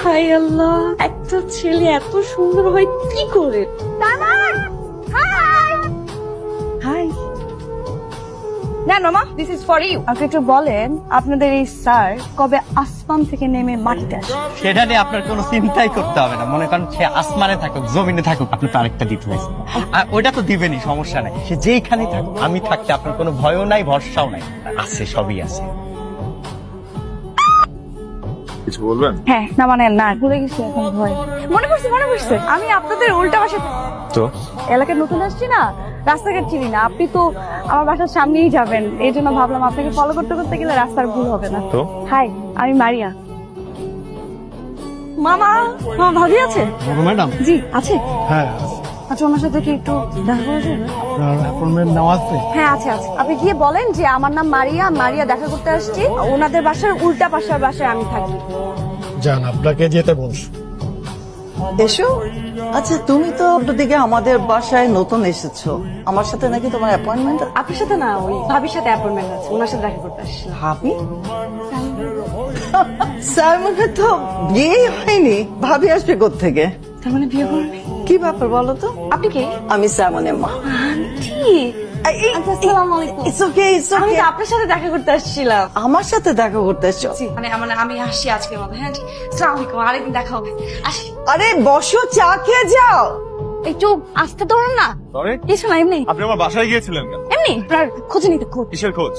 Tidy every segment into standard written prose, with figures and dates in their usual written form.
High আল্লাহ, একটা ছেলে এত সুন্দর হয় কি করে? হাই না মামা, দিস ইজ ফর ইউ। আপনি একটু বলেন আপনাদের এই স্যার কবে আসমান থেকে নেমে মাটিতে আসে? সেটা নিয়ে আপনার কোনো চিন্তাই করতে হবে না। মনে করেন সে আসমানে থাকুক জমিনে থাকুক, আপনি তার একটা দিতে হয়েছে, আর ওইটা তো দিবেনই, সমস্যা নাই। সে যেইখানে থাকুক, আমি থাকতে আপনার কোনো ভয়ও নাই, ভরসাও নাই, আছে, সবই আছে। কিছু বলবেন? হ্যাঁ, না মানে না, ভুলে গেছি এখন ভয়। মনে পড়ছে, আমি আপনাদের উল্টা পাশে তো এলাকায় নতুন আসছি না, রাস্তাঘাট চিনি না। আপনি তো আমার বাসার সামনেই যাবেন, এই জন্য ভাবলাম আপনাকে ফলো করতে করতে গেলে রাস্তার ভুল হবে না। তো হাই, আমি মারিয়া। মামা, ভাবি আছে? ম্যাডাম, জি আছে। হ্যাঁ, আচ্ছা, ওনার সাথে কি একটু দেখা করা যাবে? আপনার অ্যাপয়েন্টমেন্ট নেওয়া আছে? হ্যাঁ আছে। আপনি গিয়ে বলেন যে আমার নাম মারিয়া দেখা করতে আসছি, ওনাদের বাসার উল্টা পাশের বাসায় আমি থাকি। যান, আপনাকে যেতে বলছি। এসো। আচ্ছা, তুমি তো দিকে আমাদের বাসায় নতুন এসেছো, আমার সাথে নাকি তোমার অ্যাপয়েন্টমেন্ট? আপনার সাথে না, ওই ভাবির সাথে অ্যাপয়েন্টমেন্ট আছে, ওনার সাথে দেখা করতে আসছি। ভাবি? সাইমনের তো বিয়ে হয়নি, ভাবি আসবে কোত্থেকে? তার মানে বিয়ে করবে? কি ব্যাপার বলো তো? আপনি কে? আমি সাইমনের মা। আন্টি। আচ্ছা, আসসালামু আলাইকুম। It's okay, it's আমি okay. তো আপনার সাথে দেখা করতে আসছিলাম। আমার সাথে দেখা করতে এসছো? মানে আমি আসছি আজকের মতো। হ্যাঁ, আসসালামু আলাইকুম, আরেকদিন দেখা হবে। আসি। আরে বসো, চা খেয়ে যাও। একটু আসতে ধরুন না। সরি, কিছু না, এমনি আপনি আমার বাসায় গিয়েছিলেন কেন? এমনি আপনার খোঁজ নিতে। কিসের খোঁজ?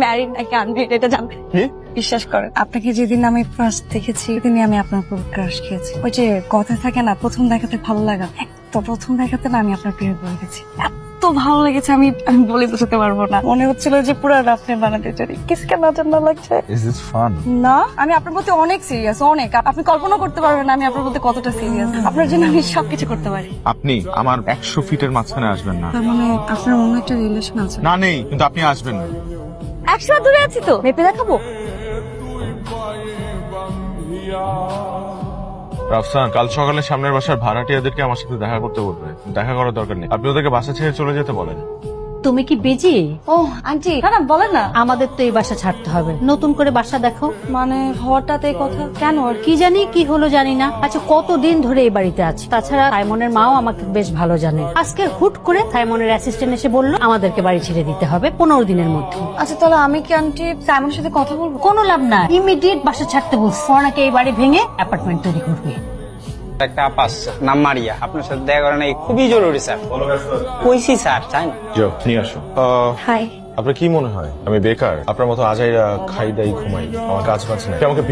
ম্যারিড নাকি আনমেরিড এটা জানতে। কি? বিশ্বাস করেন, আপনাকে যেদিন আমি ফার্স্ট দেখেছি সেদিনই আমি আপনার উপর ক্রাশ খেয়েছি। ওই যে কথা থাকে না, প্রথম দেখাতে ভালো লাগা, তো প্রথম দেখাতে না আমি আপনার প্রেমে পড়ে গেছি। এত ভালো লেগেছে আমি বলে বোঝাতে পারবো না। মনে হচ্ছিল যে পুরো রাফনে বানাতে চাই। কিসকে নজর না লাগছে ইজ দিস ফান? না, আমি আপনার প্রতি অনেক সিরিয়াস, অনেক। আপনি কল্পনা করতে পারবেন না আমি আপনার প্রতি কতটা সিরিয়াস। আপনার জন্য আমি সবকিছু করতে পারি। আপনি আমার 100 ফিটের মাঝখানে আসবেন না। তার মানে আপনার অন্য একটা রিলেশন আছে? না, নেই, কিন্তু আপনি আসবেন না। 100 দূরে আছি তো, মেপে দেখাবো। রাফসান, কাল সকালে সামনের বাসার ভাড়াটিয়াদেরকে আমার সাথে দেখা করতে বলবে। দেখা করার দরকার নেই, আপনি ওদেরকে বাসা ছেড়ে চলে যেতে বলেন। তুমি কি বিজি? ও আন্টি, না বলেন না। আমাদের তো এই বাসা ছাড়তে হবে, নতুন করে বাসা দেখো। মানে হঠাৎ এই কথা কেন? আর কি জানি কি হলো জানি না। আচ্ছা, কতদিন ধরে এই বাড়িতে আছি? তাছাড়া সাইমনের মাও আমাকে বেশ ভালো জানে। আজকে হুট করে সাইমনের অ্যাসিস্ট্যান্ট এসে বললো আমাদেরকে বাড়ি ছেড়ে দিতে হবে 15 দিনের মধ্যে। আচ্ছা, তাহলে আমি কি আন্টি সাইমনের সাথে কথা বলবো? কোনো লাভ না, ইমিডিয়েট বাসা ছাড়তে বলছি। ওনাকে এই বাড়ি ভেঙে অ্যাপার্টমেন্ট তৈরি করবে। একটা আপা আসছে, নাম মারিয়া, আপনার সাথে দেখা করা নাই, খুবই জরুরি স্যার। কইছি স্যার, তাই না? যাও, নিয়ে আসো। হাই। আপনার কি মনে হয় আমি বেকার? আপনার মতো আজাইরা খাই দাই ঘুমাই, আমার কাজ পাচ্ছে না, আমাকে